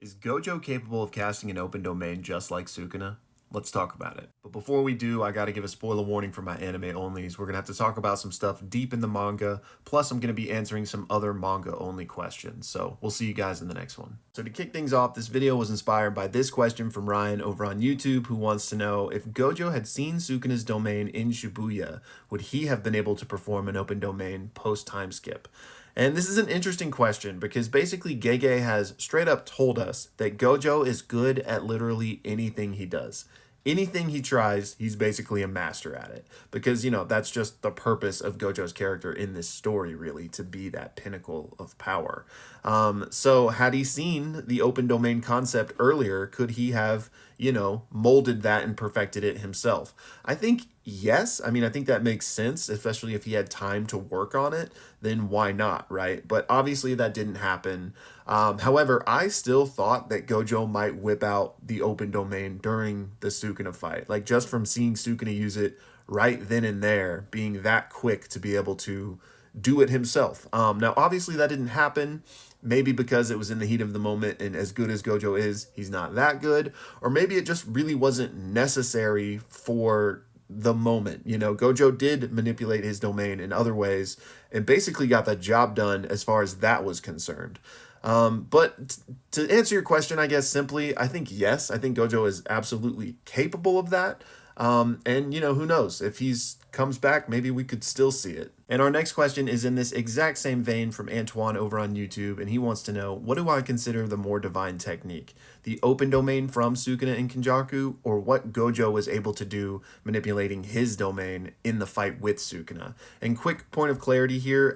Is Gojo capable of casting an open domain just like Sukuna? Let's talk about it. But before we do, I gotta give a spoiler warning for my anime onlys. We're gonna have to talk about some stuff deep in the manga, plus I'm gonna be answering some other manga only questions. So we'll see you guys in the next one. So to kick things off, this video was inspired by this question from Ryan over on YouTube, who wants to know if Gojo had seen Sukuna's domain in Shibuya, would he have been able to perform an open domain post time skip? And this is an interesting question because basically Gege has straight up told us that Gojo is good at literally anything he does. Anything he tries, he's basically a master at it. Because, that's just the purpose of Gojo's character in this story, really, to be that pinnacle of power. So had he seen the open domain concept earlier, could he have, molded that and perfected it himself? I think yes. I think that makes sense, especially if he had time to work on it, then why not, right? But obviously that didn't happen. However, I still thought that Gojo might whip out the open domain during the Sukuna fight. Like, just from seeing Sukuna use it right then and there, being that quick to be able to do it himself. Now, obviously that didn't happen. Maybe because it was in the heat of the moment, and as good as Gojo is, he's not that good. Or maybe it just really wasn't necessary for the moment. Gojo did manipulate his domain in other ways and basically got the job done as far as that was concerned. But to answer your question, I guess simply, I think yes. I think Gojo is absolutely capable of that. And who knows, if he's comes back, maybe we could still see it. And our next question is in this exact same vein from Antoine over on YouTube, and he wants to know, what do I consider the more divine technique? The open domain from Sukuna and Kenjaku, or what Gojo was able to do manipulating his domain in the fight with Sukuna? And quick point of clarity here,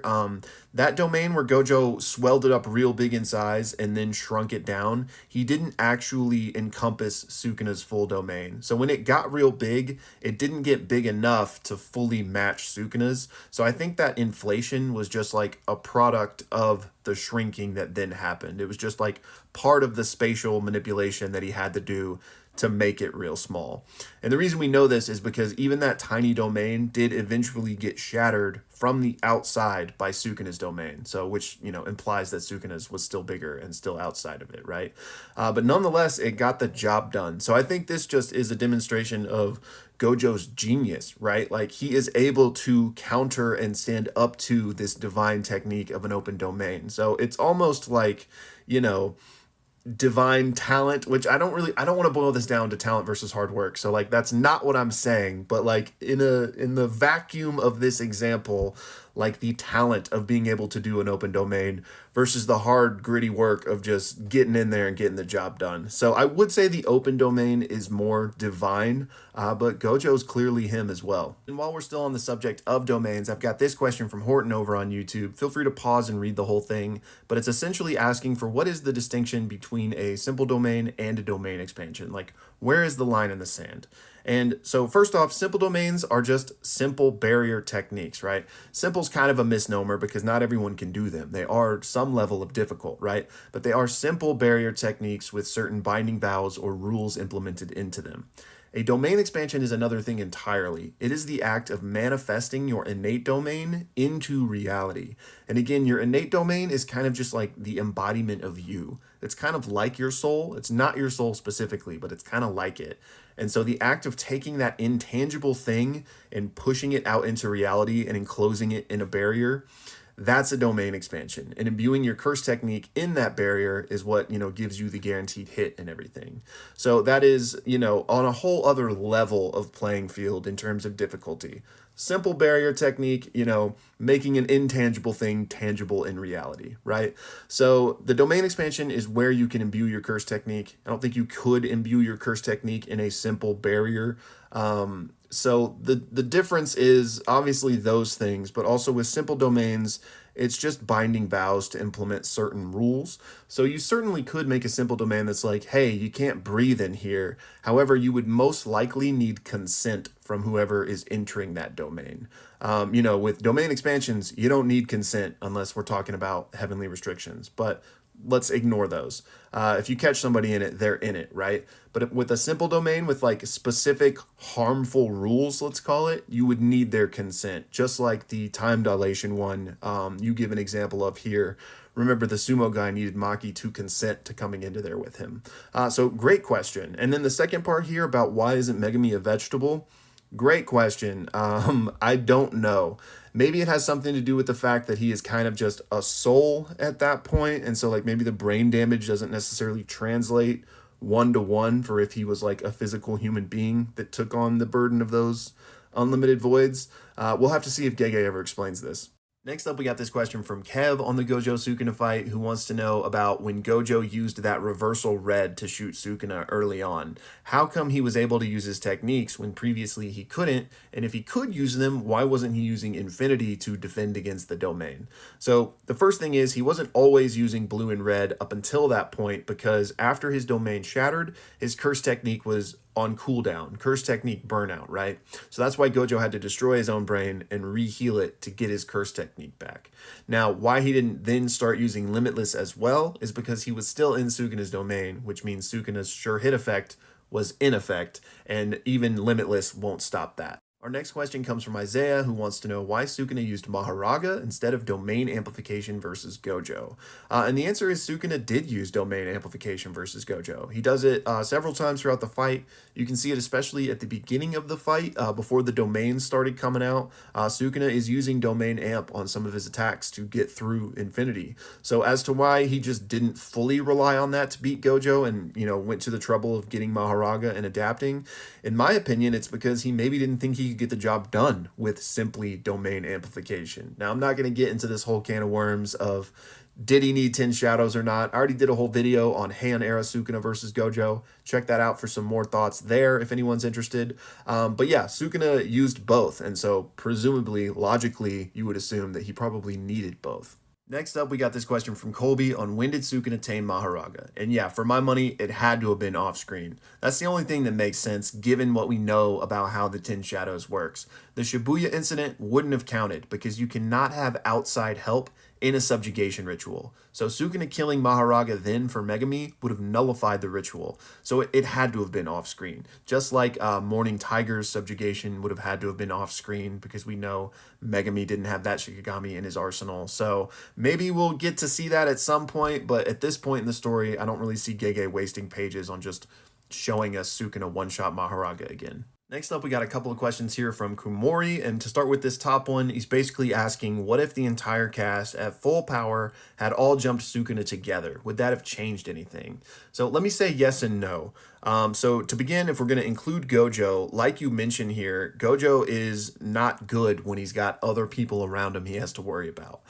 that domain where Gojo swelled it up real big in size and then shrunk it down, he didn't actually encompass Sukuna's full domain. So when it got real big, it didn't get big enough to fully match Sukuna's. So I think that inflation was just like a product of the shrinking that then happened. It was just like part of the spatial manipulation that he had to do to make it real small. And the reason we know this is because even that tiny domain did eventually get shattered from the outside by Sukuna's domain. So which, implies that Sukuna's was still bigger and still outside of it, right? But nonetheless, it got the job done. So I think this just is a demonstration of Gojo's genius, right? Like, he is able to counter and stand up to this divine technique of an open domain. So it's almost like, divine talent, which I don't want to boil this down to talent versus hard work. So like, that's not what I'm saying, but like in the vacuum of this example, like the talent of being able to do an open domain versus the hard gritty work of just getting in there and getting the job done. So I would say the open domain is more divine, but Gojo's clearly him as well. And while we're still on the subject of domains, I've got this question from Horton over on YouTube. Feel free to pause and read the whole thing, but it's essentially asking for what is the distinction between a simple domain and a domain expansion? Like, where is the line in the sand? And so first off, simple domains are just simple barrier techniques, right? Simple's kind of a misnomer because not everyone can do them. They are some level of difficult, right? But they are simple barrier techniques with certain binding vows or rules implemented into them. A domain expansion is another thing entirely. It is the act of manifesting your innate domain into reality. And again, your innate domain is kind of just like the embodiment of you. It's kind of like your soul. It's not your soul specifically, but it's kind of like it. And so the act of taking that intangible thing and pushing it out into reality and enclosing it in a barrier, that's a domain expansion. And imbuing your curse technique in that barrier is what, gives you the guaranteed hit and everything. So that is, on a whole other level of playing field in terms of difficulty. Simple barrier technique, making an intangible thing tangible in reality, right? So the domain expansion is where you can imbue your curse technique. I don't think you could imbue your curse technique in a simple barrier. So the difference is obviously those things, but also with simple domains, it's just binding vows to implement certain rules. So you certainly could make a simple domain that's like, hey, you can't breathe in here. However, you would most likely need consent from whoever is entering that domain. With domain expansions, you don't need consent unless we're talking about heavenly restrictions, but let's ignore those. If you catch somebody in it, they're in it, right? But with a simple domain with like specific harmful rules, let's call it, you would need their consent, just like the time dilation one you give an example of here Remember, the sumo guy needed Maki to consent to coming into there with him. So great question. And then the second part here about why isn't Megumi a vegetable? Great question. I don't know. Maybe it has something to do with the fact that he is kind of just a soul at that point, and so like maybe the brain damage doesn't necessarily translate one to one for if he was like a physical human being that took on the burden of those unlimited voids. We'll have to see if Gege ever explains this. Next up, we got this question from Kev on the Gojo Sukuna fight, who wants to know about when Gojo used that reversal red to shoot Sukuna early on. How come he was able to use his techniques when previously he couldn't? And if he could use them, why wasn't he using Infinity to defend against the domain? So the first thing is he wasn't always using blue and red up until that point, because after his domain shattered, his curse technique was on cooldown, curse technique burnout, right? So that's why Gojo had to destroy his own brain and re-heal it to get his curse technique back. Now, why he didn't then start using Limitless as well is because he was still in Sukuna's domain, which means Sukuna's sure hit effect was in effect, and even Limitless won't stop that. Our next question comes from Isaiah, who wants to know why Sukuna used Maharaga instead of Domain Amplification versus Gojo. And the answer is Sukuna did use Domain Amplification versus Gojo. He does it several times throughout the fight. You can see it especially at the beginning of the fight, before the domains started coming out. Sukuna is using Domain Amp on some of his attacks to get through Infinity. So as to why he just didn't fully rely on that to beat Gojo and, went to the trouble of getting Maharaga and adapting, in my opinion, it's because he maybe didn't think he could get the job done with simply domain amplification. Now, I'm not going to get into this whole can of worms of did he need 10 shadows or not. I already did a whole video on Heian era Sukuna versus Gojo. Check that out for some more thoughts there if anyone's interested. But yeah, Sukuna used both, and so presumably, logically, you would assume that he probably needed both. Next up, we got this question from Colby on when did Sukuna tame Maharaga? And yeah, for my money, it had to have been off screen. That's the only thing that makes sense given what we know about how the 10 Shadows works. The Shibuya incident wouldn't have counted because you cannot have outside help in a subjugation ritual. So Sukuna killing Maharaga then for Megumi would have nullified the ritual. So it had to have been off screen. Just like Morning Tiger's subjugation would have had to have been off screen because we know Megumi didn't have that Shikigami in his arsenal. So maybe we'll get to see that at some point, but at this point in the story, I don't really see Gege wasting pages on just showing us Sukuna one-shot Maharaga again. Next up, we got a couple of questions here from Kumori, and to start with this top one, he's basically asking, what if the entire cast at full power had all jumped Sukuna together? Would that have changed anything? So let me say yes and no. So to begin, if we're going to include Gojo, like you mentioned here, Gojo is not good when he's got other people around him he has to worry about.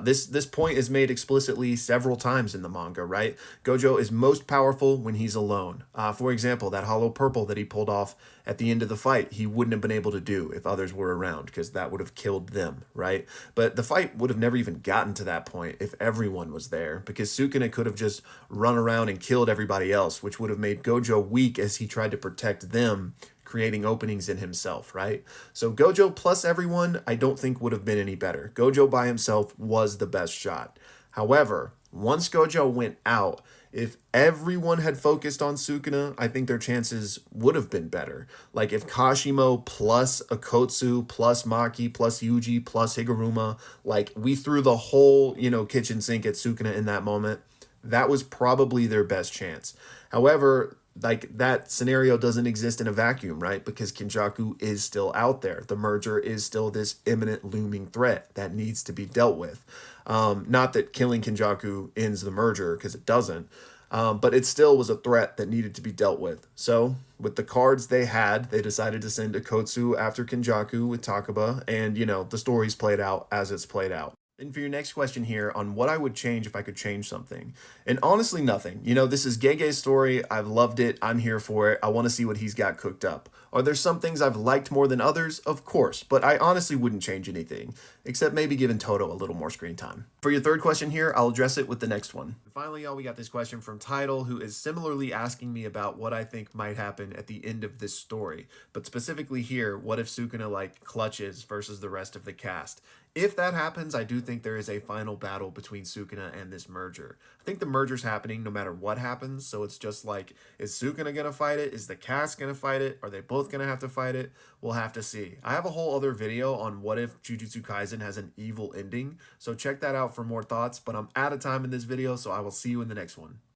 This point is made explicitly several times in the manga, right? Gojo is most powerful when he's alone. For example, that hollow purple that he pulled off at the end of the fight, he wouldn't have been able to do if others were around because that would have killed them, right? But the fight would have never even gotten to that point if everyone was there because Sukuna could have just run around and killed everybody else, which would have made Gojo weak as he tried to protect them, creating openings in himself, right? So Gojo plus everyone, I don't think would have been any better. Gojo by himself was the best shot. However, once Gojo went out, if everyone had focused on Sukuna, I think their chances would have been better. Like if Kashimo plus Akotsu plus Maki plus Yuji plus Higuruma, like we threw the whole, kitchen sink at Sukuna in that moment, that was probably their best chance. However, like that scenario doesn't exist in a vacuum, right? Because Kenjaku is still out there. The merger is still this imminent looming threat that needs to be dealt with. Not that killing Kenjaku ends the merger, because it doesn't. But it still was a threat that needed to be dealt with. So with the cards they had, they decided to send Akotsu after Kenjaku with Takaba. And, the story's played out as it's played out. And for your next question here on what I would change if I could change something. And honestly, nothing. This is Gege's story. I've loved it. I'm here for it. I want to see what he's got cooked up. Are there some things I've liked more than others? Of course, but I honestly wouldn't change anything, except maybe giving Toto a little more screen time. For your third question here, I'll address it with the next one. And finally, y'all, we got this question from Tidal, who is similarly asking me about what I think might happen at the end of this story. But specifically here, what if Sukuna, clutches versus the rest of the cast? If that happens, I do think there is a final battle between Sukuna and this merger. I think the merger's happening no matter what happens, so it's just like, is Sukuna gonna fight it? Is the cast gonna fight it? Are they both gonna have to fight it? We'll have to see. I have a whole other video on what if Jujutsu Kaisen has an evil ending, so check that out for more thoughts, but I'm out of time in this video, so I will see you in the next one.